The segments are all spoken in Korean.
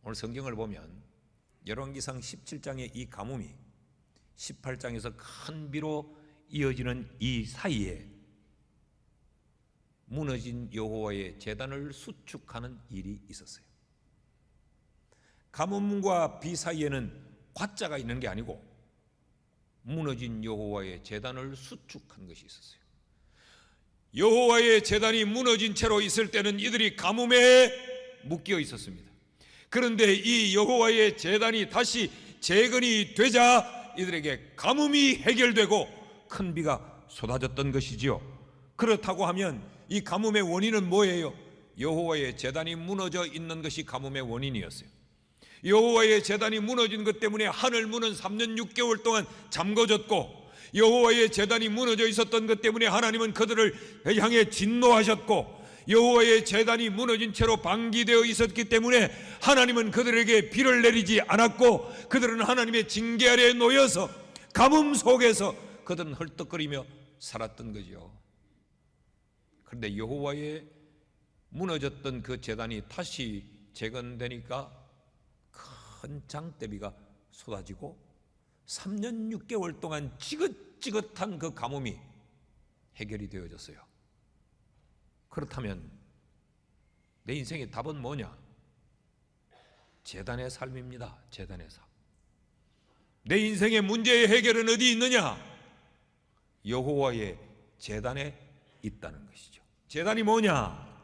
오늘 성경을 보면 열왕기상 17장의 이 가뭄이 18장에서 큰 비로 이어지는 이 사이에 무너진 여호와의 제단을 수축하는 일이 있었어요. 가뭄과 비 사이에는 과자가 있는 게 아니고 무너진 여호와의 제단을 수축한 것이 있었어요. 여호와의 제단이 무너진 채로 있을 때는 이들이 가뭄에 묶여 있었습니다. 그런데 이 여호와의 제단이 다시 재건이 되자 이들에게 가뭄이 해결되고 큰 비가 쏟아졌던 것이지요. 그렇다고 하면 이 가뭄의 원인은 뭐예요? 여호와의 제단이 무너져 있는 것이 가뭄의 원인이었어요. 여호와의 제단이 무너진 것 때문에 하늘 문은 3년 6개월 동안 잠궈졌고, 여호와의 제단이 무너져 있었던 것 때문에 하나님은 그들을 향해 진노하셨고, 여호와의 제단이 무너진 채로 방기되어 있었기 때문에 하나님은 그들에게 비를 내리지 않았고, 그들은 하나님의 징계 아래에 놓여서 가뭄 속에서 그들은 헐떡거리며 살았던 거죠. 그런데 여호와의 무너졌던 그 제단이 다시 재건되니까 큰 장대비가 쏟아지고 3년 6개월 동안 지긋지긋한 그 가뭄이 해결이 되어졌어요. 그렇다면 내 인생의 답은 뭐냐? 제단의 삶입니다. 제단의 삶. 내 인생의 문제의 해결은 어디 있느냐? 여호와의 제단에 있다는 것이죠. 제단이 뭐냐?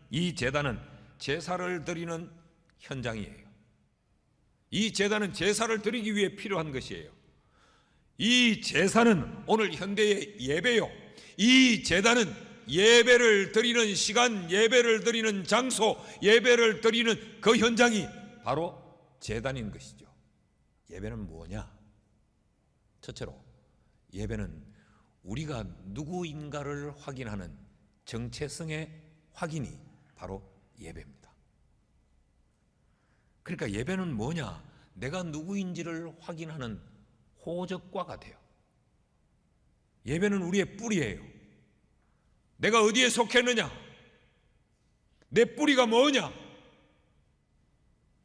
이 제단은 제사를 드리는 현장이에요. 이 제단은 제사를 드리기 위해 필요한 것이에요. 이 제사는 오늘 현대의 예배요. 이 제단은 예배를 드리는 시간, 예배를 드리는 장소, 예배를 드리는 그 현장이 바로 제단인 것이죠. 예배는 뭐냐? 첫째로 예배는 우리가 누구인가를 확인하는 정체성의 확인이 바로 예배입니다. 그러니까 예배는 뭐냐? 내가 누구인지를 확인하는 호적과 같아요. 예배는 우리의 뿌리예요. 내가 어디에 속했느냐? 내 뿌리가 뭐냐?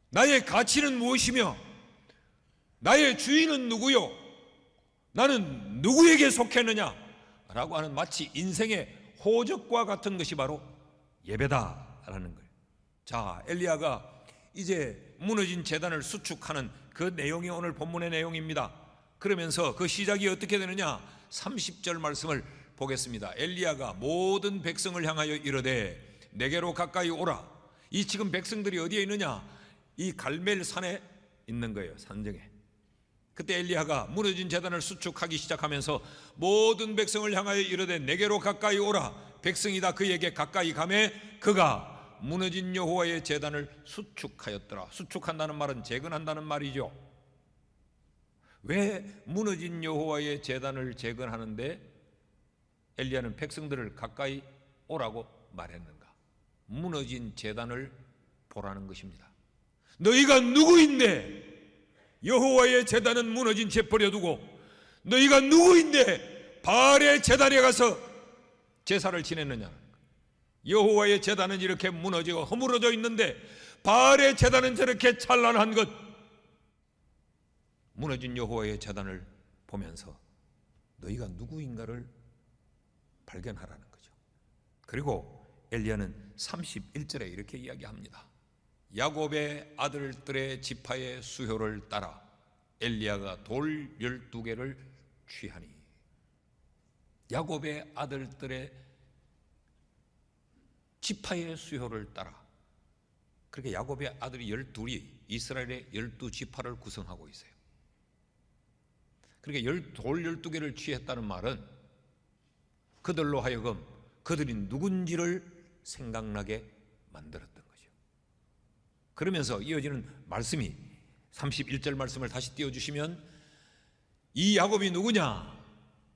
나의 가치는 무엇이며 나의 주인은 누구요? 나는 누구에게 속했느냐? 라고 하는 마치 인생의 호적과 같은 것이 바로 예배다라는 거예요. 자, 엘리야가 이제 무너진 제단을 수축하는 그 내용이 오늘 본문의 내용입니다. 그러면서 그 시작이 어떻게 되느냐? 30절 말씀을 보겠습니다. 엘리야가 모든 백성을 향하여 이르되 내게로 가까이 오라. 이 지금 백성들이 어디에 있느냐? 이 갈멜 산에 있는 거예요. 산정에. 그때 엘리야가 무너진 제단을 수축하기 시작하면서 모든 백성을 향하여 이르되 내게로 가까이 오라. 백성이 다 그에게 가까이 가매 그가 무너진 여호와의 제단을 수축하였더라. 수축한다는 말은 재건한다는 말이죠. 왜 무너진 여호와의 제단을 재건하는데 엘리야는 백성들을 가까이 오라고 말했는가? 무너진 제단을 보라는 것입니다. 너희가 누구인데 여호와의 제단은 무너진 채 버려두고 너희가 누구인데 바알의 제단에 가서 제사를 지냈느냐? 여호와의 제단은 이렇게 무너지고 허물어져 있는데 바알의 제단은 저렇게 찬란한 것. 무너진 여호와의 제단을 보면서 너희가 누구인가를 발견하라는 거죠. 그리고 엘리야는 31절에 이렇게 이야기합니다. 야곱의 아들들의 지파의 수효를 따라 엘리야가 돌 12개를 취하니. 야곱의 아들들의 지파의 수효를 따라. 그렇게 야곱의 아들이 12이 이스라엘의 12지파를 구성하고 있어요. 그러니까 돌 12개를 취했다는 말은 그들로 하여금 그들이 누군지를 생각나게 만들었던 거죠. 그러면서 이어지는 말씀이 31절 말씀을 다시 띄워주시면 이 야곱이 누구냐?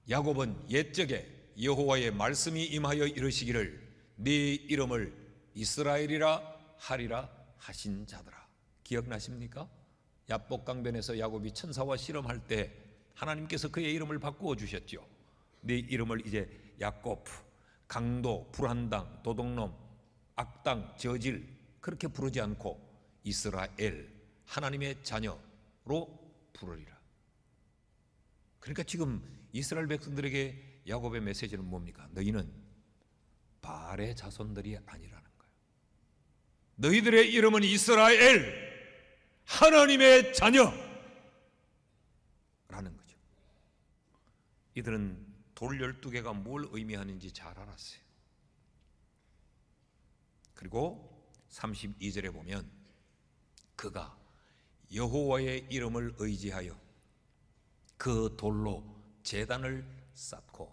야곱은 옛적에 여호와의 말씀이 임하여 이르시기를 네 이름을 이스라엘이라 하리라 하신 자들아. 기억나십니까? 야복강변에서 야곱이 천사와 씨름할 때 하나님께서 그의 이름을 바꾸어 주셨죠. 네 이름을 이제 야곱, 강도, 불한당, 도둑놈, 악당, 저질 그렇게 부르지 않고 이스라엘, 하나님의 자녀로 부르리라. 그러니까 지금 이스라엘 백성들에게 야곱의 메시지는 뭡니까? 너희는 바알의 자손들이 아니라는 거예요. 너희들의 이름은 이스라엘, 하나님의 자녀라는 거죠. 이들은 돌 12개가 뭘 의미하는지 잘 알았어요. 그리고 32절에 보면 그가 여호와의 이름을 의지하여 그 돌로 제단을 쌓고,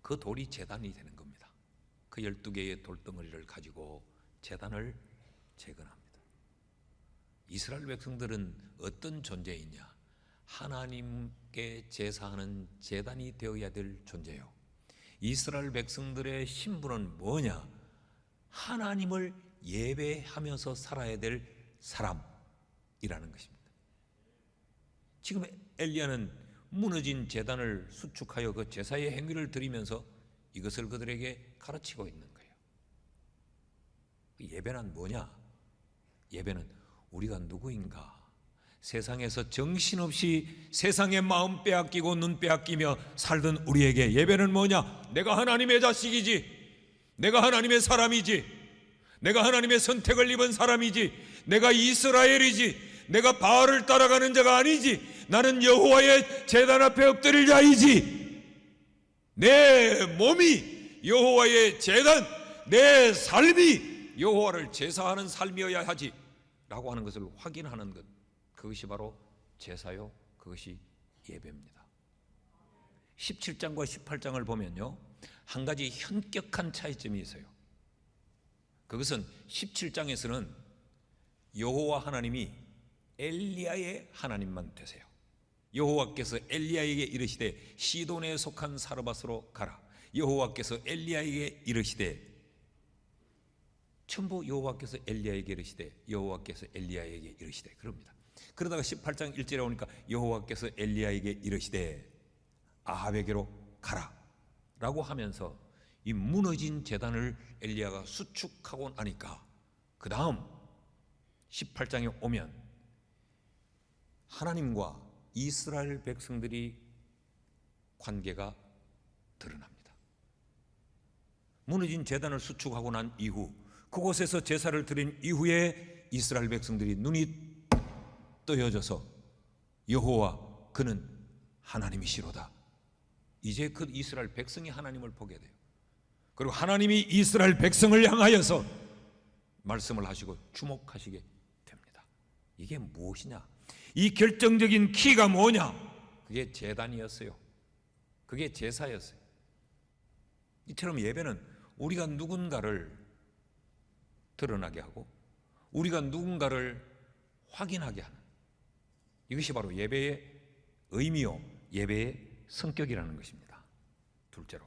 그 돌이 제단이 되는 겁니다. 그 12개의 돌덩어리를 가지고 제단을 재건합니다. 이스라엘 백성들은 어떤 존재이냐? 하나님께 제사하는 제단이 되어야 될 존재요. 이스라엘 백성들의 신분은 뭐냐? 하나님을 예배하면서 살아야 될 사람이라는 것입니다. 지금 엘리야는 무너진 제단을 수축하여 그 제사의 행위를 드리면서 이것을 그들에게 가르치고 있는 거예요. 예배는 뭐냐? 예배는 우리가 누구인가? 세상에서 정신없이 세상의 마음 빼앗기고 눈 빼앗기며 살던 우리에게 예배는 뭐냐? 내가 하나님의 자식이지, 내가 하나님의 사람이지, 내가 하나님의 선택을 입은 사람이지, 내가 이스라엘이지, 내가 바알을 따라가는 자가 아니지, 나는 여호와의 제단 앞에 엎드릴 자이지, 내 몸이 여호와의 제단, 내 삶이 여호와를 제사하는 삶이어야 하지 라고 하는 것을 확인하는 것, 그것이 바로 제사요, 그것이 예배입니다. 17장과 18장을 보면요, 한 가지 현격한 차이점이 있어요. 그것은 17장에서는 여호와 하나님이 엘리야의 하나님만 되세요. 여호와께서 엘리야에게 이르시되 시돈에 속한 사르밧으로 가라. 여호와께서 엘리야에게 이르시되, 전부 여호와께서 엘리야에게 이르시되, 여호와께서 엘리야에게 이르시되 그럽니다. 그러다가 18장 1절에 오니까 여호와께서 엘리야에게 이르시되 아합에게로 가라 라고 하면서 이 무너진 제단을 엘리야가 수축하고 나니까 그 다음 18장에 오면 하나님과 이스라엘 백성들이 관계가 드러납니다. 무너진 제단을 수축하고 난 이후, 그곳에서 제사를 드린 이후에 이스라엘 백성들이 눈이 떠여져서 여호와 그는 하나님이시로다. 이제 그 이스라엘 백성이 하나님을 보게 돼요. 그리고 하나님이 이스라엘 백성을 향하여서 말씀을 하시고 주목하시게 됩니다. 이게 무엇이냐? 이 결정적인 키가 뭐냐? 그게 제단이었어요. 그게 제사였어요. 이처럼 예배는 우리가 누군가를 드러나게 하고 우리가 누군가를 확인하게 하는, 이것이 바로 예배의 의미요, 예배의 성격이라는 것입니다. 둘째로,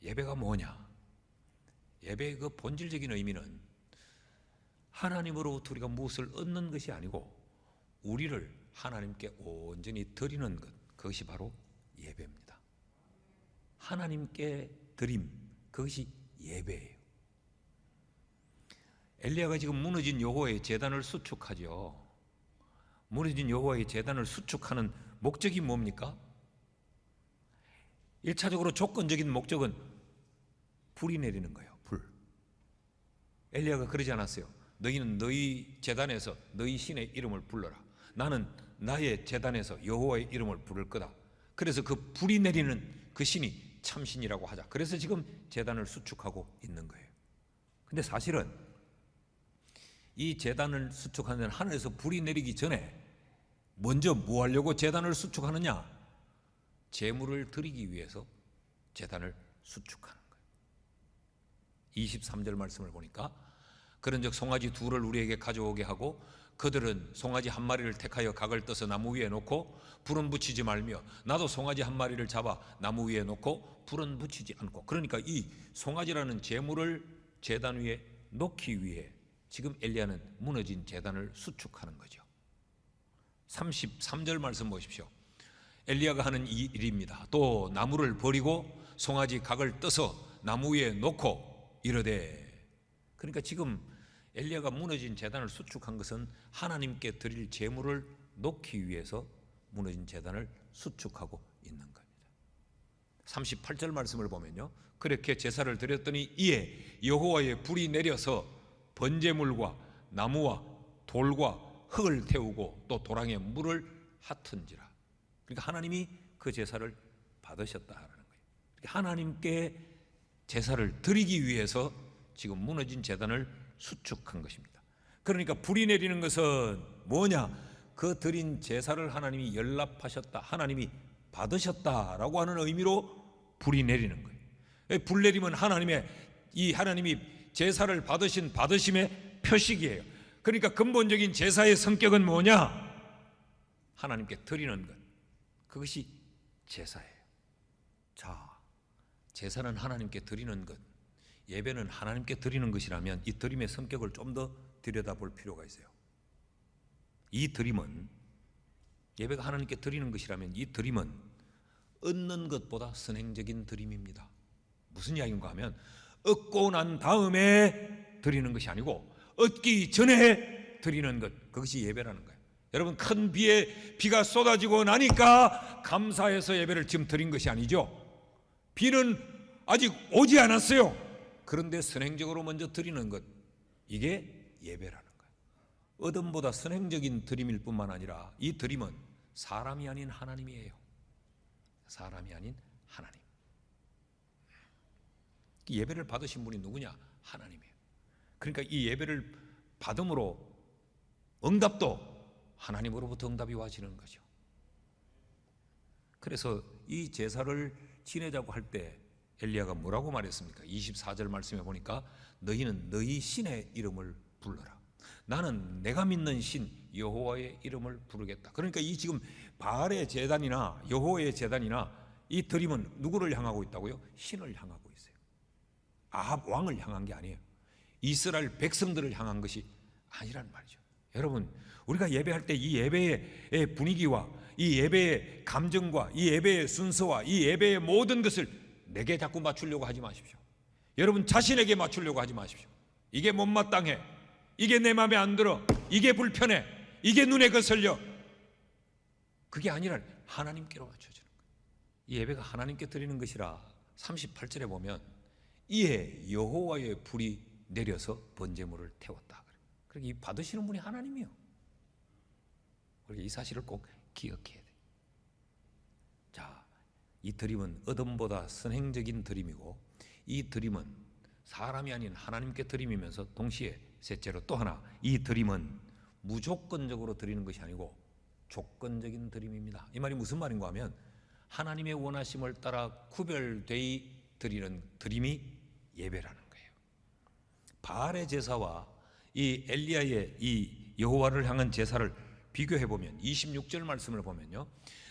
예배가 뭐냐? 예배의 그 본질적인 의미는 하나님으로부터 우리가 무엇을 얻는 것이 아니고 우리를 하나님께 온전히 드리는 것, 그것이 바로 예배입니다. 하나님께 드림, 그것이 예배예요. 엘리야가 지금 무너진 여호와의 제단을 수축하죠. 무너진 여호와의 제단을 수축하는 목적이 뭡니까? 1차적으로 조건적인 목적은 불이 내리는 거예요. 불. 엘리야가 그러지 않았어요. 너희는 너희 제단에서 너희 신의 이름을 불러라. 나는 나의 제단에서 여호와의 이름을 부를 거다. 그래서 그 불이 내리는 그 신이 참신이라고 하자. 그래서 지금 제단을 수축하고 있는 거예요. 근데 사실은 이 제단을 수축하는 하늘에서 불이 내리기 전에 먼저 뭐 하려고 제단을 수축하느냐? 제물을 드리기 위해서 제단을 수축하는 거예요. 23절 말씀을 보니까 그런즉 송아지 둘을 우리에게 가져오게 하고 그들은 송아지 한 마리를 택하여 각을 떠서 나무 위에 놓고 불은 붙이지 말며 나도 송아지 한 마리를 잡아 나무 위에 놓고 불은 붙이지 않고. 그러니까 이 송아지라는 제물을 제단 위에 놓기 위해 지금 엘리야는 무너진 제단을 수축하는 거죠. 33절 말씀 보십시오. 엘리야가 하는 이 일입니다. 또 나무를 버리고 송아지 각을 떠서 나무 위에 놓고 이르되. 그러니까 지금 엘리야가 무너진 제단을 수축한 것은 하나님께 드릴 제물을 놓기 위해서 무너진 제단을 수축하고 있는 겁니다. 38절 말씀을 보면요, 그렇게 제사를 드렸더니 이에 여호와의 불이 내려서 번제물과 나무와 돌과 흙을 태우고 또 도랑에 물을 핫은지라. 그러니까 하나님이 그 제사를 받으셨다라는 거예요. 그러니까 하나님께 제사를 드리기 위해서 지금 무너진 제단을 수축한 것입니다. 그러니까 불이 내리는 것은 뭐냐? 그 드린 제사를 하나님이 연락하셨다, 하나님이 받으셨다라고 하는 의미로 불이 내리는 거예요. 불 내리면 하나님이 제사를 받으심의 표식이에요. 그러니까 근본적인 제사의 성격은 뭐냐? 하나님께 드리는 것, 그것이 제사예요. 자, 제사는 하나님께 드리는 것, 예배는 하나님께 드리는 것이라면 이 드림의 성격을 좀 더 들여다볼 필요가 있어요. 이 드림은, 예배가 하나님께 드리는 것이라면 이 드림은 얻는 것보다 선행적인 드림입니다. 무슨 이야기인가 하면 얻고 난 다음에 드리는 것이 아니고 얻기 전에 드리는 것, 그것이 예배라는 거예요. 여러분, 큰 비가 쏟아지고 나니까 감사해서 예배를 지금 드린 것이 아니죠. 비는 아직 오지 않았어요. 그런데 선행적으로 먼저 드리는 것, 이게 예배라는 거예요. 얻음보다 선행적인 드림일 뿐만 아니라 이 드림은 사람이 아닌 하나님이에요. 사람이 아닌 하나님. 예배를 받으신 분이 누구냐? 하나님이에요. 그러니까 이 예배를 받음으로 응답도 하나님으로부터 응답이 와지는 거죠. 그래서 이 제사를 지내자고 할 때 엘리야가 뭐라고 말했습니까? 24절 말씀에 보니까 너희는 너희 신의 이름을 불러라. 나는 내가 믿는 신 여호와의 이름을 부르겠다. 그러니까 이 지금 바알의 제단이나 여호와의 제단이나 이 드림은 누구를 향하고 있다고요? 신을 향하고 있어요. 아합 왕을 향한 게 아니에요. 이스라엘 백성들을 향한 것이 아니란 말이죠. 여러분, 우리가 예배할 때 이 예배의 분위기와 이 예배의 감정과 이 예배의 순서와 이 예배의 모든 것을 내게 자꾸 맞추려고 하지 마십시오. 여러분 자신에게 맞추려고 하지 마십시오. 이게 못마땅해, 이게 내 마음에 안 들어, 이게 불편해, 이게 눈에 거슬려, 그게 아니라 하나님께로 맞춰주는 거예요. 이 예배가 하나님께 드리는 것이라 38절에 보면 이에 여호와의 불이 내려서 번제물을 태웠다. 그러니까 이 받으시는 분이 하나님이요. 우리가 이 사실을 꼭 기억해야 돼요. 자, 이 드림은 얻음보다 선행적인 드림이고 이 드림은 사람이 아닌 하나님께 드림이면서 동시에 셋째로 또 하나, 이 드림은 무조건적으로 드리는 것이 아니고 조건적인 드림입니다. 이 말이 무슨 말인가 하면 하나님의 원하심을 따라 구별되이 드리는 드림이 예배라는 거예요. 바알의 제사와 이 엘리야의 이 여호와를 향한 제사를 비교해 보면 26절 말씀을 보면요,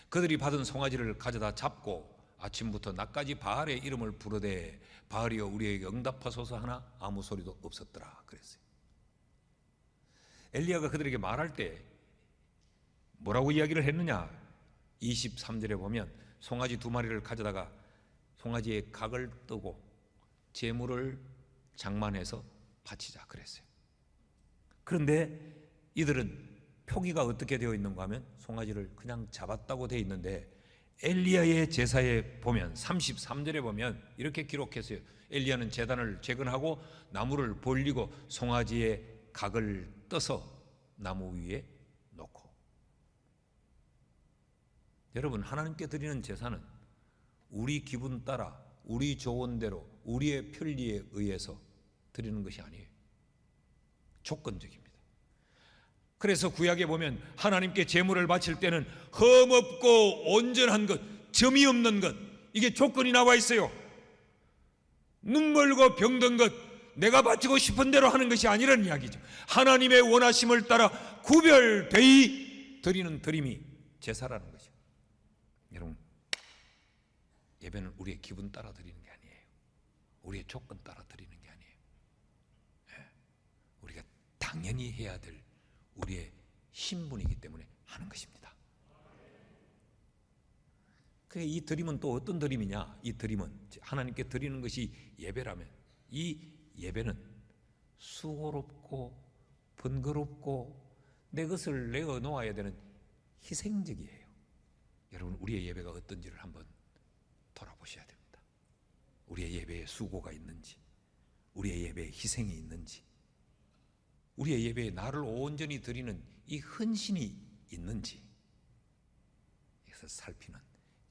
그들이 받은 송아지를 가져다 잡고 아침부터 낮까지 바알의 이름을 부르되 바알이여 우리에게 응답하소서 하나 아무 소리도 없었더라 그랬어요. 엘리야가 그들에게 말할 때 뭐라고 이야기를 했느냐? 23절에 보면 송아지 2마리를 가져다가 송아지의 각을 뜨고 제물을 장만해서 바치자 그랬어요. 그런데 이들은 표기가 어떻게 되어 있는가 하면 송아지를 그냥 잡았다고 되어 있는데 엘리야의 제사에 보면 33절에 보면 이렇게 기록했어요. 엘리야는 제단을 재건하고 나무를 벌리고 송아지의 각을 떠서 나무 위에 놓고. 여러분, 하나님께 드리는 제사는 우리 기분 따라 우리 조언대로 우리의 편리에 의해서 드리는 것이 아니에요. 조건적입니다. 그래서 구약에 보면 하나님께 제물을 바칠 때는 흠없고 온전한 것, 점이 없는 것, 이게 조건이 나와 있어요. 눈멀고 병든 것 내가 바치고 싶은 대로 하는 것이 아니라는 이야기죠. 하나님의 원하심을 따라 구별되이 드리는 드림이 제사라는 거죠. 여러분, 예배는 우리의 기분 따라 드리는 게 아니에요. 우리의 조건 따라 드리는 게 아니에요. 우리가 당연히 해야 될 우리의 신분이기 때문에 하는 것입니다. 그래, 이 드림은 또 어떤 드림이냐? 이 드림은 하나님께 드리는 것이 예배라면 이 예배는 수고롭고 번거롭고 내 것을 내어 놓아야 되는 희생적이에요. 여러분, 우리의 예배가 어떤지를 한번 돌아보셔야 됩니다. 우리의 예배에 수고가 있는지, 우리의 예배에 희생이 있는지, 우리의 예배에 나를 온전히 드리는 이 헌신이 있는지, 이것을 살피는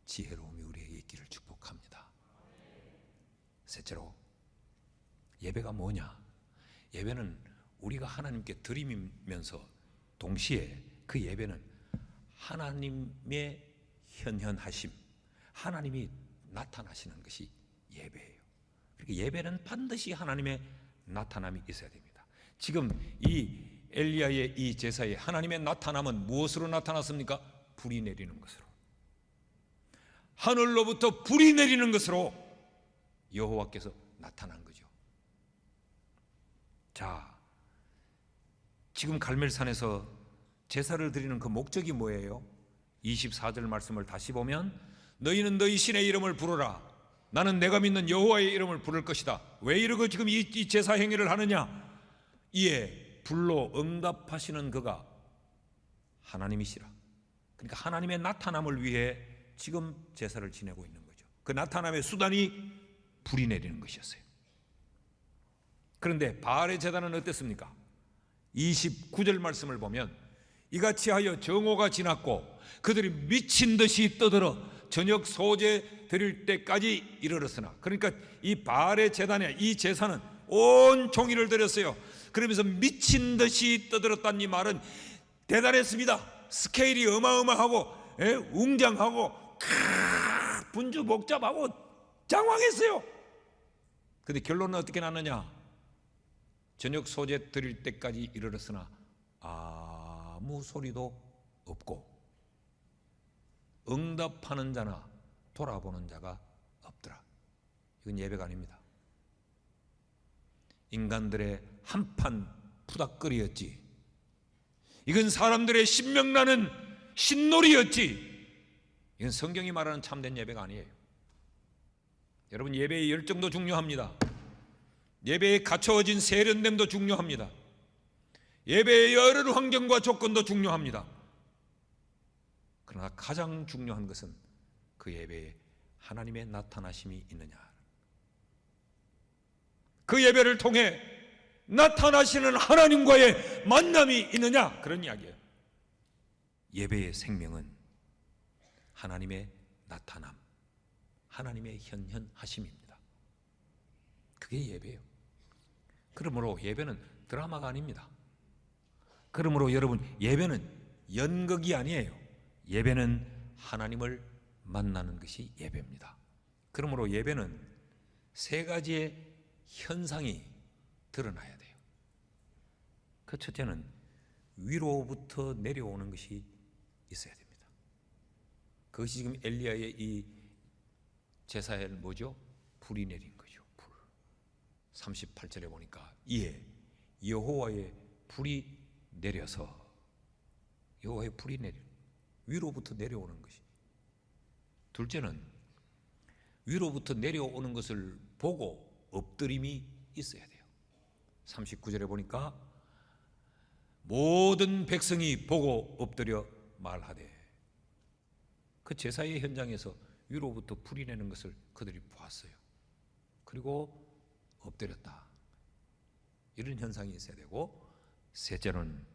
지혜로움이 우리에게 있기를 축복합니다. 셋째로, 예배가 뭐냐? 예배는 우리가 하나님께 드리면서 동시에 그 예배는 하나님의 현현하심, 하나님이 나타나시는 것이 예배예요. 그러니까 예배는 반드시 하나님의 나타남이 있어야 됩니다. 지금 이 엘리야의 이 제사에 하나님의 나타남은 무엇으로 나타났습니까? 불이 내리는 것으로, 하늘로부터 불이 내리는 것으로 여호와께서 나타난 거죠. 자, 지금 갈멜산에서 제사를 드리는 그 목적이 뭐예요? 24절 말씀을 다시 보면, 너희는 너희 신의 이름을 부르라. 나는 내가 믿는 여호와의 이름을 부를 것이다. 왜 이러고 지금 이 제사 행위를 하느냐? 이에 불로 응답하시는 그가 하나님이시라. 그러니까 하나님의 나타남을 위해 지금 제사를 지내고 있는 거죠. 그 나타남의 수단이 불이 내리는 것이었어요. 그런데 바알의 제단은 어땠습니까? 29절 말씀을 보면, 이같이 하여 정오가 지났고 그들이 미친 듯이 떠들어 저녁 소제 드릴 때까지 이르렀으나, 그러니까 이 바알의 제단에 이 제사는 온 종일을 드렸어요. 그러면서 미친 듯이 떠들었다는 이 말은 대단했습니다. 스케일이 어마어마하고 웅장하고 분주 복잡하고 장황했어요. 근데 결론은 어떻게 났느냐? 저녁 소제 드릴 때까지 이르렀으나 아무 소리도 없고 응답하는 자나 돌아보는 자가 없더라. 이건 예배가 아닙니다. 인간들의 한판 푸닥거리였지. 이건 사람들의 신명나는 신놀이였지. 이건 성경이 말하는 참된 예배가 아니에요. 여러분, 예배의 열정도 중요합니다. 예배에 갖춰진 세련됨도 중요합니다. 예배의 여러 환경과 조건도 중요합니다. 그러나 가장 중요한 것은 그 예배에 하나님의 나타나심이 있느냐, 그 예배를 통해 나타나시는 하나님과의 만남이 있느냐, 그런 이야기예요. 예배의 생명은 하나님의 나타남, 하나님의 현현하심입니다. 그게 예배예요. 그러므로 예배는 드라마가 아닙니다. 그러므로 여러분, 예배는 연극이 아니에요. 예배는 하나님을 만나는 것이 예배입니다. 그러므로 예배는 세 가지의 현상이 드러나야 돼요. 그 첫째는 위로부터 내려오는 것이 있어야 됩니다. 그것이 지금 엘리야의 이 제사에 뭐죠? 불이 내린 거죠. 불. 38절에 보니까 이에 여호와의 불이 내려서, 여호와의 불이 위로부터 내려오는 것이. 둘째는 위로부터 내려오는 것을 보고 엎드림이 있어야 돼요. 39절에 보니까 모든 백성이 보고 엎드려 말하되, 그 제사의 현장에서 위로부터 불이 내는 것을 그들이 보았어요. 그리고 엎드렸다. 이런 현상이 있어야 되고, 셋째는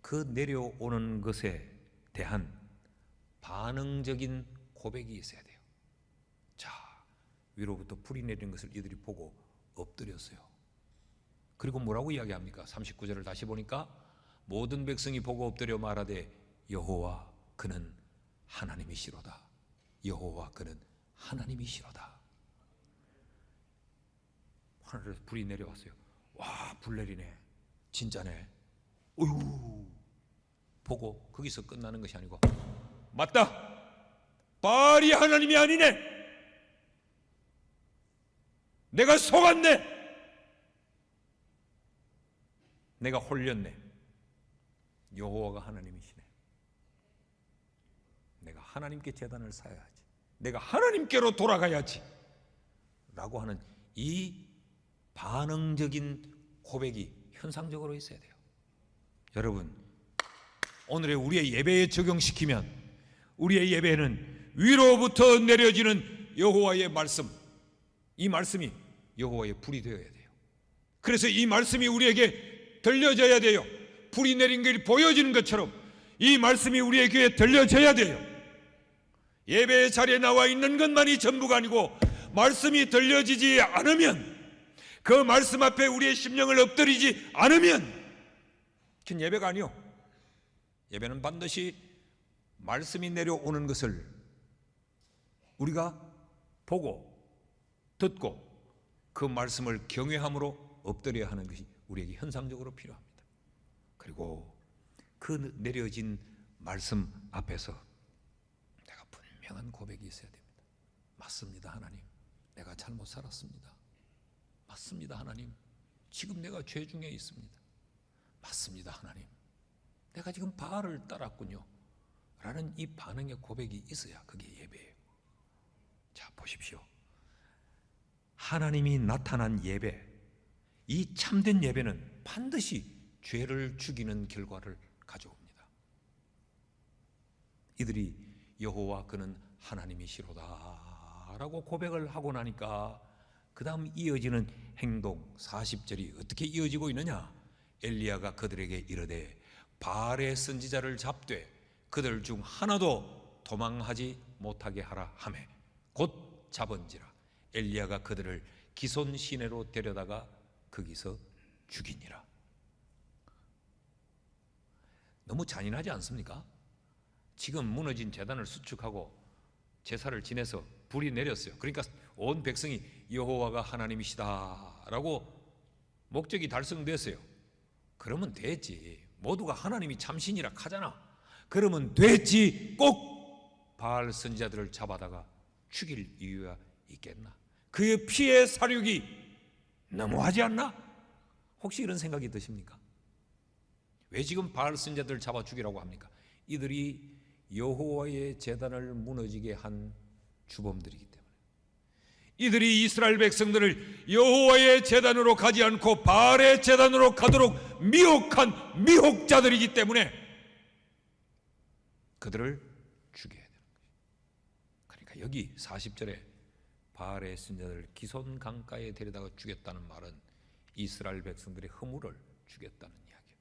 그 내려오는 것에 대한 반응적인 고백이 있어야 돼요. 자, 위로부터 불이 내리는 것을 이들이 보고 엎드렸어요. 그리고 뭐라고 이야기합니까? 39절을 다시 보니까 모든 백성이 보고 엎드려 말하되 여호와 그는 하나님이시로다. 여호와 그는 하나님이시로다. 하늘에서 불이 내려왔어요. 와, 불 내리네. 진짜네. 어휴. 보고 거기서 끝나는 것이 아니고, 맞다, 바알이 하나님이 아니네, 내가 속았네, 내가 홀렸네, 여호와가 하나님이시네, 내가 하나님께 제단을 쌓아야지, 내가 하나님께로 돌아가야지 라고 하는 이 반응적인 고백이 현상적으로 있어야 돼요. 여러분, 오늘의 우리의 예배에 적용시키면 우리의 예배는 위로부터 내려지는 여호와의 말씀, 이 말씀이 여호와의 불이 되어야 돼요. 그래서 이 말씀이 우리에게 들려져야 돼요. 불이 내린 것이 보여지는 것처럼 이 말씀이 우리의 귀에 들려져야 돼요. 예배의 자리에 나와 있는 것만이 전부가 아니고 말씀이 들려지지 않으면, 그 말씀 앞에 우리의 심령을 엎드리지 않으면 그건 예배가 아니요. 예배는 반드시 말씀이 내려오는 것을 우리가 보고 듣고 그 말씀을 경외함으로 엎드려야 하는 것이 우리에게 현상적으로 필요합니다. 그리고 그 내려진 말씀 앞에서 내가 분명한 고백이 있어야 됩니다. 맞습니다, 하나님. 내가 잘못 살았습니다. 맞습니다, 하나님. 지금 내가 죄 중에 있습니다. 맞습니다, 하나님. 내가 지금 바알을 따랐군요. 라는 이 반응의 고백이 있어야 그게 예배예요. 자, 보십시오. 하나님이 나타난 예배, 이 참된 예배는 반드시 죄를 죽이는 결과를 가져옵니다. 이들이 여호와 그는 하나님이시로다 라고 고백을 하고 나니까 그 다음 이어지는 행동 40절이 어떻게 이어지고 있느냐. 엘리야가 그들에게 이르되 바알의 선지자를 잡되 그들 중 하나도 도망하지 못하게 하라 하매 곧 잡은지라. 엘리야가 그들을 기손 시내로 데려다가 거기서 죽이니라. 너무 잔인하지 않습니까? 지금 무너진 제단을 수축하고 제사를 지내서 불이 내렸어요. 그러니까 온 백성이 여호와가 하나님이시다라고 목적이 달성됐어요. 그러면 됐지. 모두가 하나님이 참신이라 하잖아. 그러면 됐지. 꼭 바알 선지자들을 잡아다가 죽일 이유가 있겠나? 그의 피의 사륙이 너무하지 않나? 혹시 이런 생각이 드십니까? 왜 지금 바알 선지자들을 잡아 죽이라고 합니까? 이들이 여호와의 제단을 무너지게 한 주범들이기 때문에, 이들이 이스라엘 백성들을 여호와의 제단으로 가지 않고 바알의 제단으로 가도록 미혹한 미혹자들이기 때문에 그들을 죽여야 되는 것입니다. 그러니까 여기 40절에 바알의 선지자들을 기손 강가에 데려다가 죽였다는 말은 이스라엘 백성들의 허물을 죽였다는 이야기예요.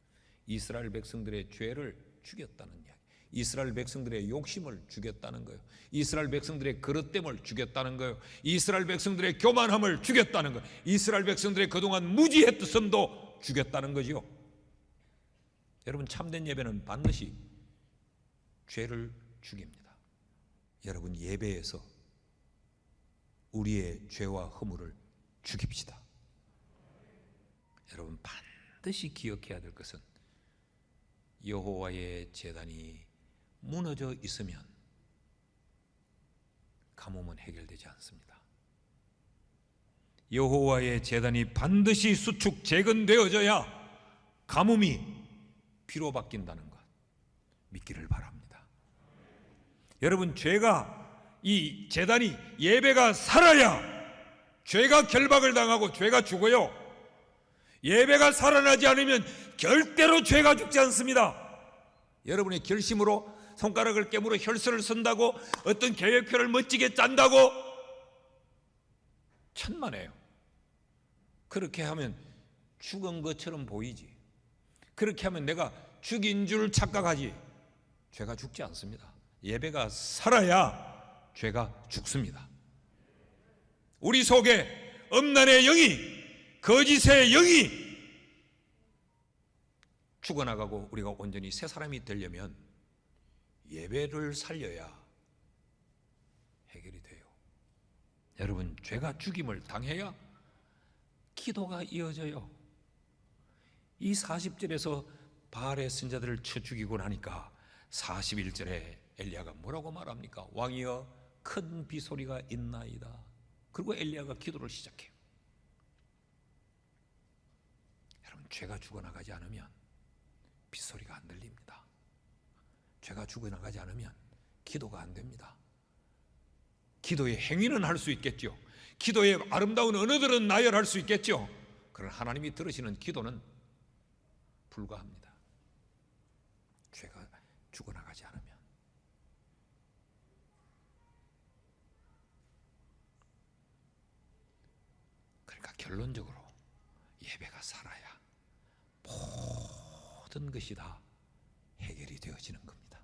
이스라엘 백성들의 죄를 죽였다는 이야기, 이스라엘 백성들의 욕심을 죽였다는 거예요. 이스라엘 백성들의 그릇됨을 죽였다는 거예요. 이스라엘 백성들의 교만함을 죽였다는 거예요. 이스라엘 백성들의 그동안 무지했음도 죽였다는 거죠. 여러분, 참된 예배는 반드시 죄를 죽입니다. 여러분, 예배에서 우리의 죄와 허물을 죽입시다. 여러분, 반드시 기억해야 될 것은 여호와의 제단이 무너져 있으면 가뭄은 해결되지 않습니다. 여호와의 제단이 반드시 수축 재건되어져야 가뭄이 비로 바뀐다는 것 믿기를 바랍니다. 여러분, 이 제단이, 예배가 살아야 죄가 결박을 당하고 죄가 죽어요. 예배가 살아나지 않으면 절대로 죄가 죽지 않습니다. 여러분의 결심으로 손가락을 깨물어 혈서를 쓴다고, 어떤 계획표를 멋지게 짠다고 천만에요. 그렇게 하면 죽은 것처럼 보이지. 그렇게 하면 내가 죽인 줄 착각하지. 죄가 죽지 않습니다. 예배가 살아야 죄가 죽습니다. 우리 속에 음란의 영이, 거짓의 영이 죽어나가고 우리가 온전히 새 사람이 되려면 예배를 살려야 해결이 돼요. 여러분, 죄가 죽임을 당해야 기도가 이어져요. 이 40절에서 바알의 선지자들을 쳐 죽이고 나니까 41절에 엘리야가 뭐라고 말합니까? 왕이여, 큰 비소리가 있나이다. 그리고 엘리야가 기도를 시작해요. 여러분, 죄가 죽어나가지 않으면 빗소리가 안 들립니다. 죄가 죽어나가지 않으면 기도가 안 됩니다. 기도의 행위는 할 수 있겠죠. 기도의 아름다운 언어들은 나열할 수 있겠죠. 그러나 하나님이 들으시는 기도는 불가합니다. 죄가 죽어나가지 않으면. 그러니까 결론적으로 예배가 살아야 모든 것이 다 해결이 되어지는 겁니다.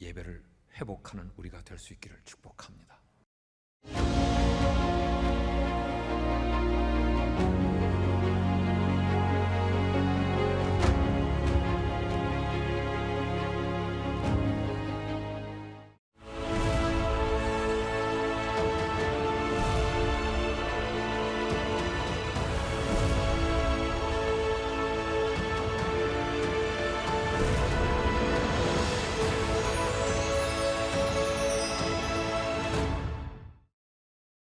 예배를 회복하는 우리가 될 수 있기를 축복합니다.